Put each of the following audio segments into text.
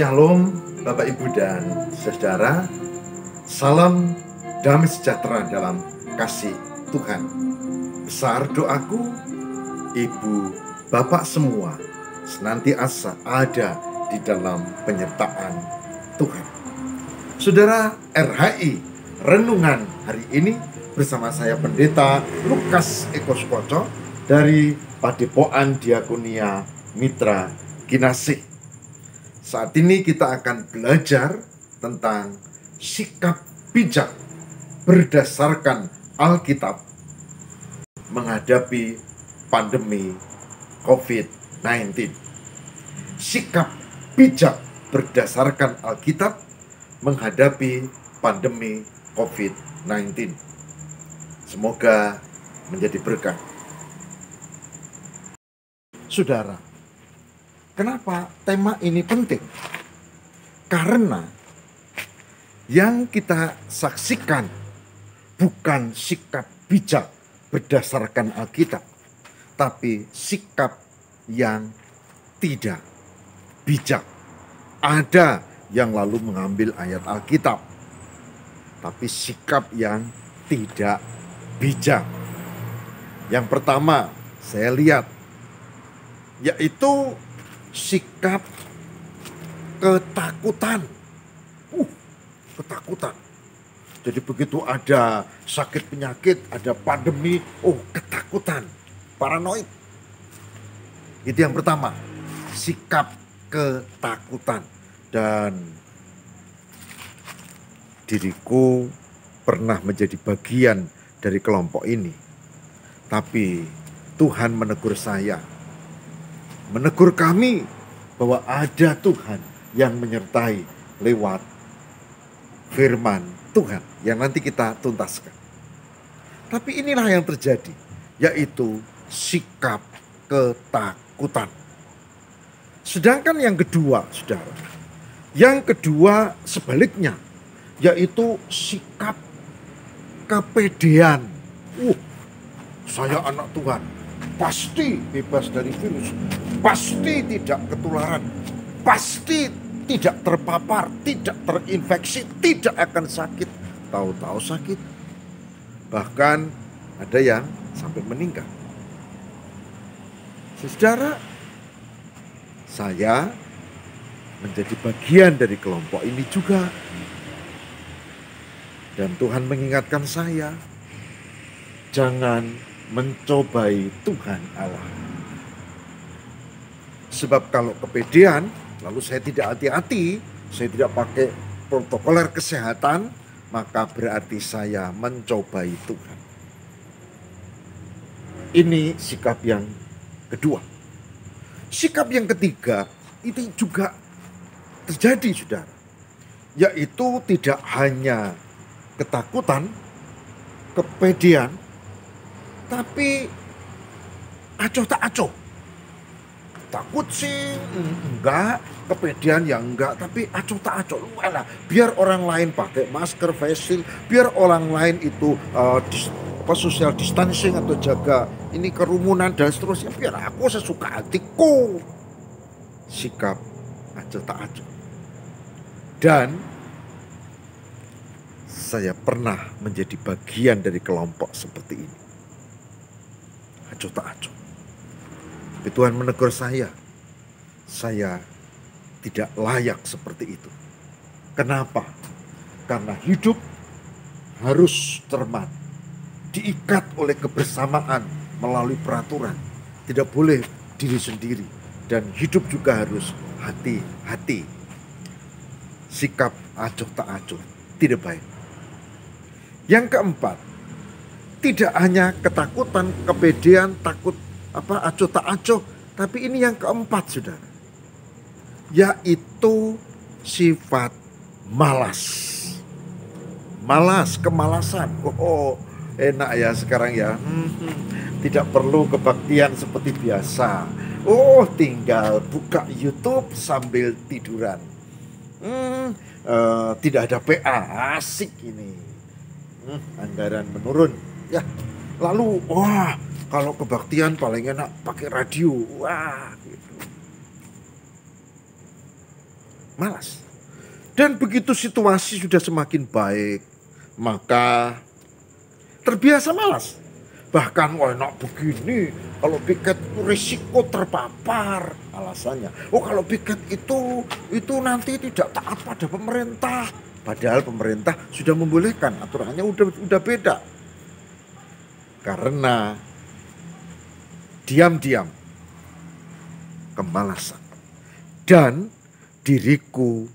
Shalom Bapak Ibu dan Saudara. Salam damai sejahtera dalam kasih Tuhan. Besar doaku, Ibu Bapak semua senantiasa ada di dalam penyertaan Tuhan. Saudara, RHI Renungan hari ini bersama saya Pendeta Lukas Eko Sukoco dari Padepokan Diakonia Mitra Kinasih. Saat ini kita akan belajar tentang sikap bijak berdasarkan Alkitab menghadapi pandemi COVID-19. Sikap bijak berdasarkan Alkitab menghadapi pandemi COVID-19. Semoga menjadi berkat. Saudara, kenapa tema ini penting? Karena yang kita saksikan bukan sikap bijak berdasarkan Alkitab, tapi sikap yang tidak bijak. Ada yang lalu mengambil ayat Alkitab, tapi sikap yang tidak bijak. Yang pertama saya lihat, yaitu sikap ketakutan. Ketakutan. Jadi begitu ada sakit penyakit, ada pandemi, ketakutan, paranoid. Itu yang pertama, sikap ketakutan. Dan diriku pernah menjadi bagian dari kelompok ini. Tapi Tuhan menegur saya, menegur kami bahwa ada Tuhan yang menyertai lewat firman Tuhan yang nanti kita tuntaskan. Tapi inilah yang terjadi, yaitu sikap ketakutan. Sedangkan yang kedua, saudara, yang kedua sebaliknya, yaitu sikap kepedean. Saya anak Tuhan, pasti bebas dari virus, pasti tidak ketularan, pasti tidak terpapar, tidak terinfeksi, tidak akan sakit. Tahu-tahu sakit. Bahkan ada yang sampai meninggal. Saudara, saya menjadi bagian dari kelompok ini juga. Dan Tuhan mengingatkan saya, jangan mencobai Tuhan Allah. Sebab kalau kepedean, lalu saya tidak hati-hati, saya tidak pakai protokoler kesehatan, maka berarti saya mencobai Tuhan. Ini sikap yang kedua. Sikap yang ketiga, itu juga terjadi, saudara. Yaitu tidak hanya ketakutan, kepedean, tapi acuh tak acuh. Takut sih enggak, kepedean ya enggak, tapi acuh tak acuh. Biar orang lain pakai masker, face shield, biar orang lain itu social distancing atau jaga ini kerumunan dan seterusnya, biar aku sesuka hatiku. Sikap acuh tak acuh. Dan saya pernah menjadi bagian dari kelompok seperti ini. Acuh tak acuh. Tapi Tuhan menegur saya tidak layak seperti itu. Kenapa? Karena hidup harus cermat, diikat oleh kebersamaan melalui peraturan. Tidak boleh diri sendiri. Dan hidup juga harus hati-hati. Sikap acuh tak acuh tidak baik. Yang keempat, tidak hanya ketakutan, kepedean, takut acuh tak acuh, tapi ini yang keempat, saudara, yaitu sifat malas, kemalasan. Enak ya sekarang ya, tidak perlu kebaktian seperti biasa. Tinggal buka YouTube sambil tiduran, tidak ada PA, asik ini, anggaran menurun ya. Lalu kalau kebaktian paling enak pakai radio. Gitu. malas. Dan begitu situasi sudah semakin baik, maka terbiasa malas. Bahkan enak begini, kalau piket risiko terpapar alasannya. Oh kalau piket itu nanti tidak taat pada pemerintah. Padahal pemerintah sudah membolehkan, aturannya udah beda. Karena diam-diam kemalasan. Dan diriku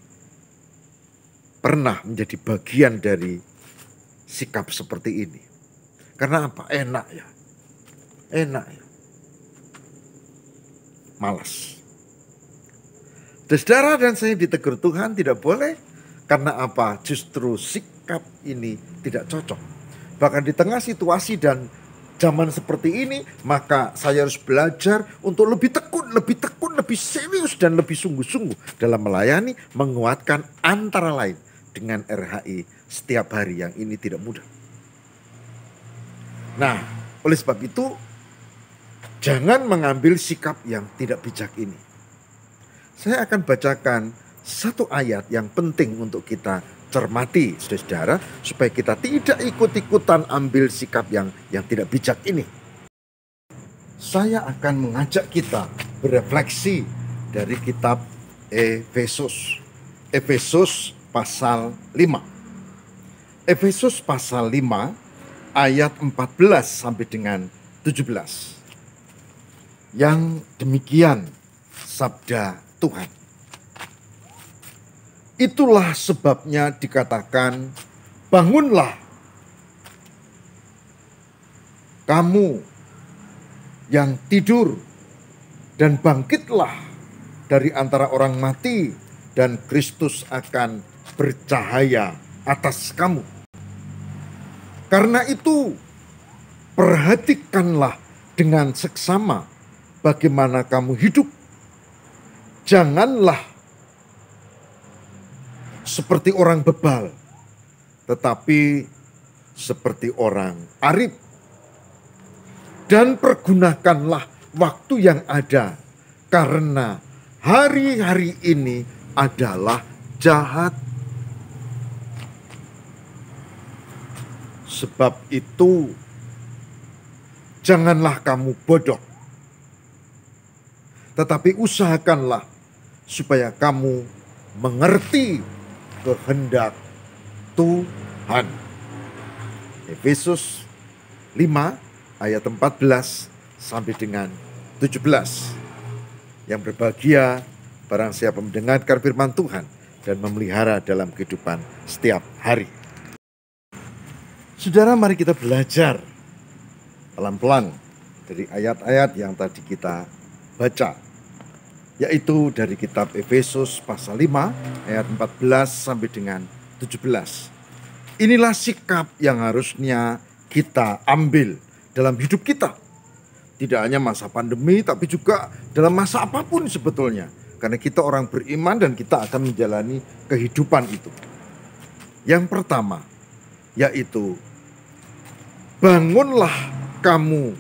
pernah menjadi bagian dari sikap seperti ini. Karena apa? Enak ya. Malas. Saudara dan saya ditegur Tuhan tidak boleh. Karena apa? Justru sikap ini tidak cocok. Bahkan di tengah situasi dan zaman seperti ini, maka saya harus belajar untuk lebih tekun, lebih serius dan lebih sungguh-sungguh dalam melayani, menguatkan antara lain dengan RHI setiap hari yang ini tidak mudah. Nah, oleh sebab itu, jangan mengambil sikap yang tidak bijak ini. Saya akan bacakan satu ayat yang penting untuk kita cermati, saudara, supaya kita tidak ikut-ikutan ambil sikap yang tidak bijak ini. Saya akan mengajak kita berefleksi dari kitab Efesus. Efesus pasal 5. Efesus pasal 5 ayat 14 sampai dengan 17. Yang demikian sabda Tuhan. Itulah sebabnya dikatakan, bangunlah kamu yang tidur dan bangkitlah dari antara orang mati dan Kristus akan bercahaya atas kamu. Karena itu perhatikanlah dengan seksama bagaimana kamu hidup. Janganlah seperti orang bebal, tetapi seperti orang arif. Dan pergunakanlah waktu yang ada, karena hari-hari ini adalah jahat. Sebab itu, janganlah kamu bodoh, tetapi usahakanlah supaya kamu mengerti kehendak Tuhan. Efesus 5 ayat 14 sampai dengan 17. Yang berbahagia barang siapa mendengarkan firman Tuhan dan memelihara dalam kehidupan setiap hari. Saudara, mari kita belajar pelan-pelan dari ayat-ayat yang tadi kita baca, yaitu dari kitab Efesus pasal 5 ayat 14 sampai dengan 17. Inilah sikap yang harusnya kita ambil dalam hidup kita. Tidak hanya masa pandemi, tapi juga dalam masa apapun sebetulnya. Karena kita orang beriman dan kita akan menjalani kehidupan itu. Yang pertama, yaitu bangunlah kamu,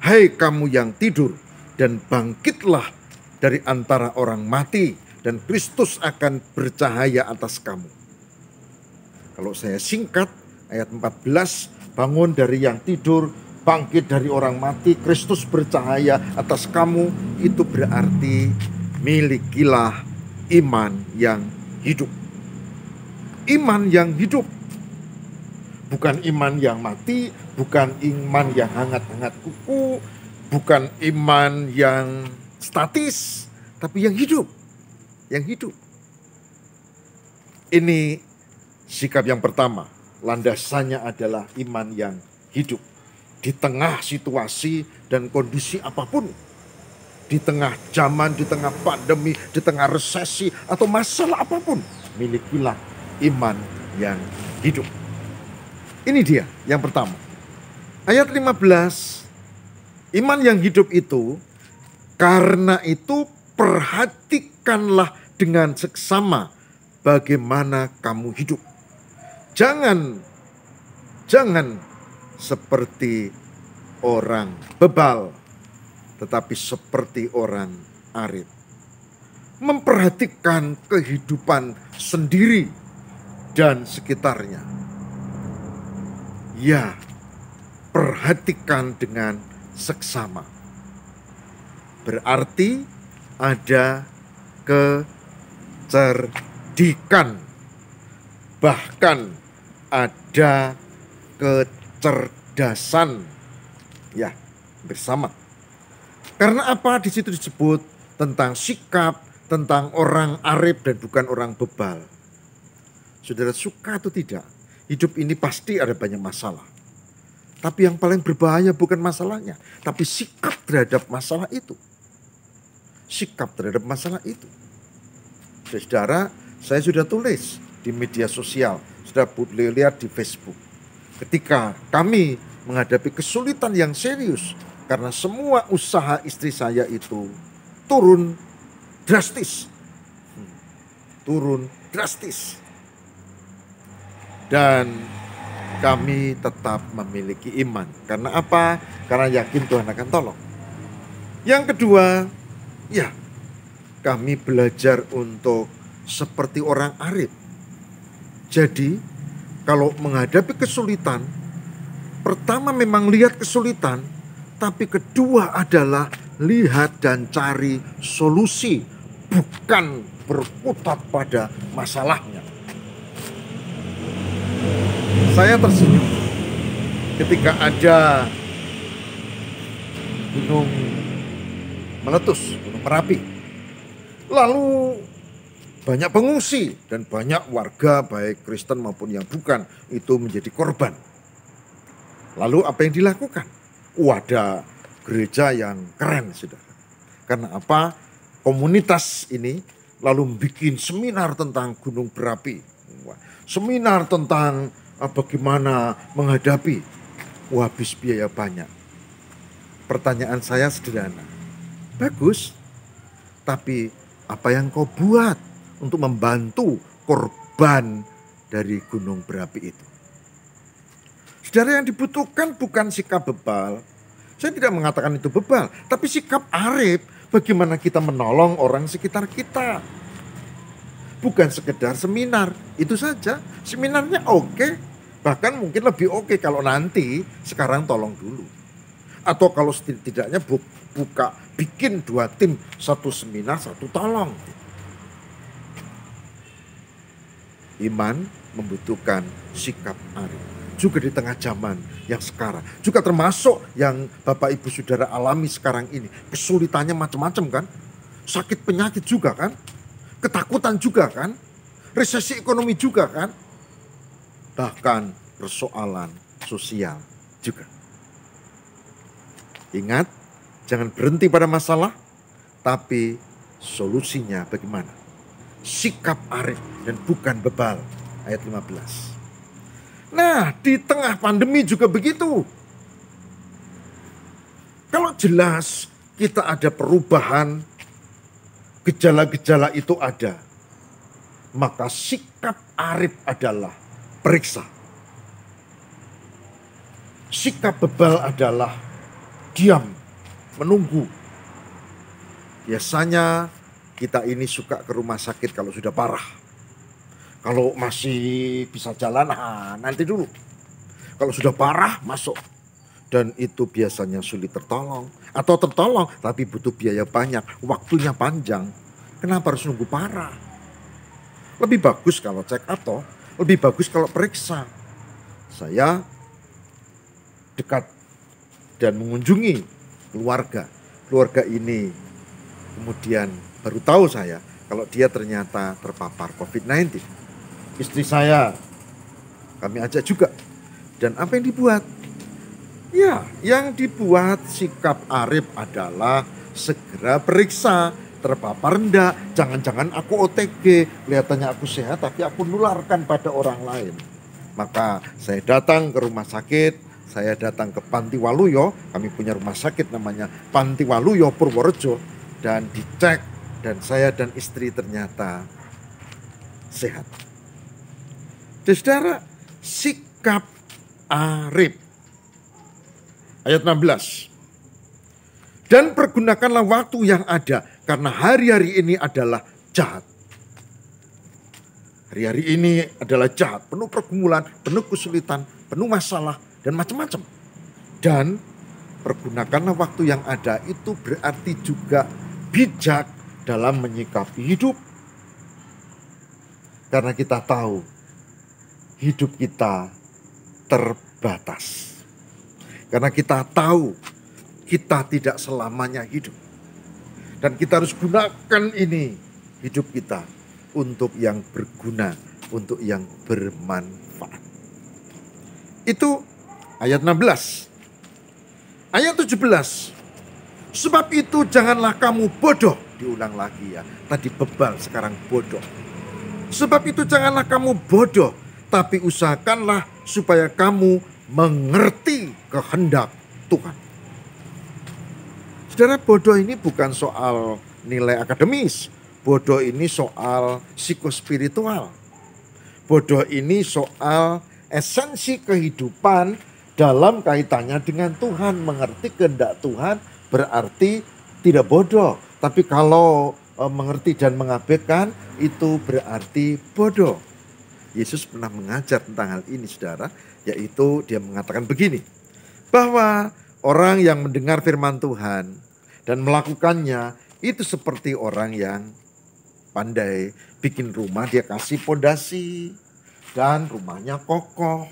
hai kamu yang tidur, dan bangkitlah dari antara orang mati, dan Kristus akan bercahaya atas kamu. Kalau saya singkat, ayat 14, bangun dari yang tidur, bangkit dari orang mati, Kristus bercahaya atas kamu, itu berarti milikilah iman yang hidup. Iman yang hidup. Bukan iman yang mati, bukan iman yang hangat-hangat kuku, bukan iman yang statis, tapi yang hidup. Yang hidup. Ini sikap yang pertama. Landasannya adalah iman yang hidup. Di tengah situasi dan kondisi apapun. Di tengah zaman, di tengah pandemi, di tengah resesi, atau masalah apapun. Milikilah iman yang hidup. Ini dia yang pertama. Ayat 15. Iman yang hidup itu, karena itu perhatikanlah dengan seksama bagaimana kamu hidup. Jangan seperti orang bebal, tetapi seperti orang arif. memperhatikan kehidupan sendiri dan sekitarnya. Ya, perhatikan dengan seksama. Berarti ada kecerdikan, bahkan ada kecerdasan, ya, bersama. Karena apa? Di situ disebut tentang sikap, tentang orang arif dan bukan orang bebal. Saudara, suka atau tidak, hidup ini pasti ada banyak masalah. Tapi yang paling berbahaya bukan masalahnya, tapi sikap terhadap masalah itu. Sikap terhadap masalah itu. Saudara, saya sudah tulis di media sosial, sudah boleh lihat di Facebook. Ketika kami menghadapi kesulitan yang serius, karena semua usaha istri saya itu turun drastis. Turun drastis. Dan kami tetap memiliki iman. Karena apa? Karena yakin Tuhan akan tolong. Yang kedua, ya, kami belajar untuk seperti orang arif. Jadi, kalau menghadapi kesulitan, pertama memang lihat kesulitan, tapi kedua adalah lihat dan cari solusi, bukan berkutat pada masalahnya. Saya tersenyum ketika ada gunung meletus, gunung Merapi. Lalu banyak pengungsi dan banyak warga baik Kristen maupun yang bukan itu menjadi korban. Lalu apa yang dilakukan? Ada gereja yang keren, saudara. Karena apa? Komunitas ini lalu bikin seminar tentang gunung berapi. Seminar tentang bagaimana menghadapi. Habis biaya banyak. Pertanyaan saya sederhana. Bagus. Tapi apa yang kau buat untuk membantu korban dari gunung berapi itu? Saudara, yang dibutuhkan bukan sikap bebal. Saya tidak mengatakan itu bebal, tapi sikap arif. Bagaimana kita menolong orang sekitar kita. Bukan sekedar seminar, itu saja. Seminarnya oke, bahkan mungkin lebih oke kalau nanti, sekarang tolong dulu. Atau kalau setidaknya bikin 2 tim, 1 seminar, 1 tolong. Iman membutuhkan sikap arif. Juga di tengah zaman yang sekarang. Juga termasuk yang Bapak Ibu Saudara alami sekarang ini. Kesulitannya macam-macam kan. Sakit penyakit juga kan. Ketakutan juga kan. Resesi ekonomi juga kan. Bahkan persoalan sosial juga. Ingat, jangan berhenti pada masalah. Tapi solusinya bagaimana? Sikap arif dan bukan bebal. Ayat 15. Nah, di tengah pandemi juga begitu. Kalau jelas kita ada perubahan, gejala-gejala itu ada, maka sikap arif adalah periksa. Sikap bebal adalah diam, menunggu. Biasanya kita ini suka ke rumah sakit kalau sudah parah. Kalau masih bisa jalan, nanti dulu. Kalau sudah parah, masuk. Dan itu biasanya sulit tertolong. Atau tertolong, tapi butuh biaya banyak. Waktunya panjang. Kenapa harus nunggu parah? Lebih bagus kalau check up toh. Lebih bagus kalau periksa. Saya dekat dan mengunjungi keluarga. Keluarga ini kemudian baru tahu saya kalau dia ternyata terpapar COVID-19. Istri saya, kami ajak juga. Dan apa yang dibuat? Ya, yang dibuat sikap arif adalah segera periksa. Terpapar enggak? Jangan-jangan aku OTG, kelihatannya aku sehat tapi aku nularkan pada orang lain. Maka saya datang ke rumah sakit, saya datang ke Panti Waluyo. Kami punya rumah sakit namanya Panti Waluyo Purworejo. Dan dicek dan saya dan istri ternyata sehat. Saudara, sikap arif. Ayat 16. Dan pergunakanlah waktu yang ada Karena hari-hari ini adalah jahat. Hari-hari ini adalah jahat, penuh pergumulan, penuh kesulitan, penuh masalah, dan macam-macam. Dan pergunakanlah waktu yang ada, itu berarti juga bijak dalam menyikapi hidup. Karena kita tahu hidup kita terbatas. Karena kita tahu kita tidak selamanya hidup. Dan kita harus gunakan ini, hidup kita, untuk yang berguna, untuk yang bermanfaat. Itu ayat 16. Ayat 17. Sebab itu janganlah kamu bodoh. Diulang lagi ya. Tadi bebal, sekarang bodoh. Sebab itu janganlah kamu bodoh, tapi usahakanlah supaya kamu mengerti kehendak Tuhan. Saudara, bodoh ini bukan soal nilai akademis. Bodoh ini soal psikospiritual. Bodoh ini soal esensi kehidupan dalam kaitannya dengan Tuhan. Mengerti kehendak Tuhan berarti tidak bodoh. Tapi kalau mengerti dan mengabaikan, itu berarti bodoh. Yesus pernah mengajar tentang hal ini, saudara. Yaitu dia mengatakan begini. Bahwa orang yang mendengar firman Tuhan dan melakukannya, itu seperti orang yang pandai bikin rumah, dia kasih pondasi dan rumahnya kokoh.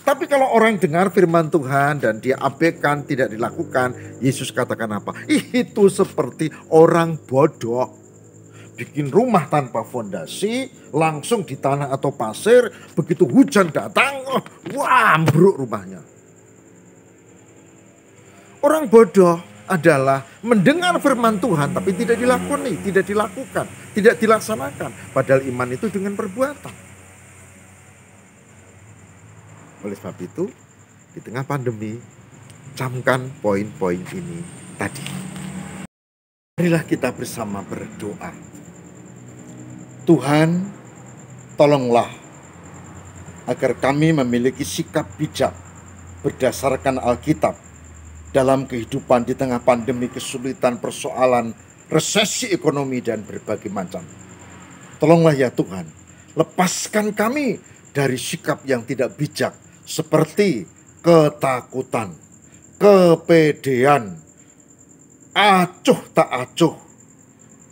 Tapi kalau orang dengar firman Tuhan dan dia abaikan, tidak dilakukan, Yesus katakan apa? Itu seperti orang bodoh. Bikin rumah tanpa fondasi, langsung di tanah atau pasir, begitu hujan datang, wah, ambruk rumahnya. Orang bodoh adalah mendengar firman Tuhan tapi tidak dilakoni, tidak dilakukan, tidak dilaksanakan. Padahal iman itu dengan perbuatan. Oleh sebab itu, di tengah pandemi, camkan poin-poin ini tadi. Marilah kita bersama berdoa. Tuhan, tolonglah agar kami memiliki sikap bijak berdasarkan Alkitab dalam kehidupan di tengah pandemi, kesulitan, persoalan, resesi ekonomi, dan berbagai macam. Tolonglah ya Tuhan, lepaskan kami dari sikap yang tidak bijak seperti ketakutan, kepedean, acuh tak acuh,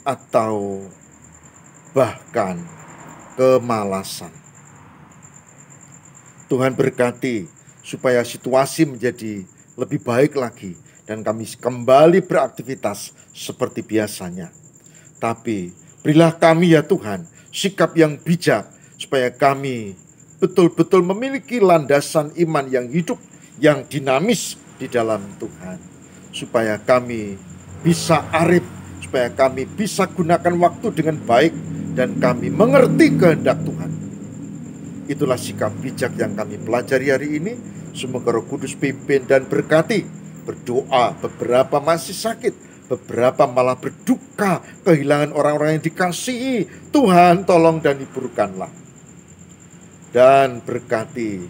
atau bahkan kemalasan. Tuhan berkati supaya situasi menjadi lebih baik lagi dan kami kembali beraktivitas seperti biasanya. Tapi berilah kami ya Tuhan sikap yang bijak supaya kami betul-betul memiliki landasan iman yang hidup, yang dinamis di dalam Tuhan. Supaya kami bisa arif, supaya kami bisa gunakan waktu dengan baik dan kami mengerti kehendak Tuhan. Itulah sikap bijak yang kami pelajari hari ini. Semoga Roh Kudus pimpin dan berkati. Berdoa, beberapa masih sakit, beberapa malah berduka, kehilangan orang-orang yang dikasihi. Tuhan tolong dan hiburkanlah. Dan berkati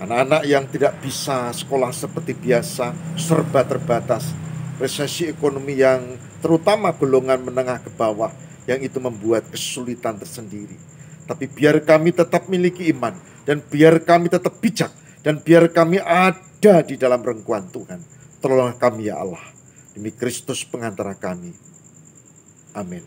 anak-anak yang tidak bisa sekolah seperti biasa, serba terbatas, resesi ekonomi yang terutama golongan menengah ke bawah, yang itu membuat kesulitan tersendiri. Tapi biar kami tetap miliki iman, dan biar kami tetap bijak, dan biar kami ada di dalam rengkuan Tuhan. Tolonglah kami ya Allah, demi Kristus pengantara kami. Amin.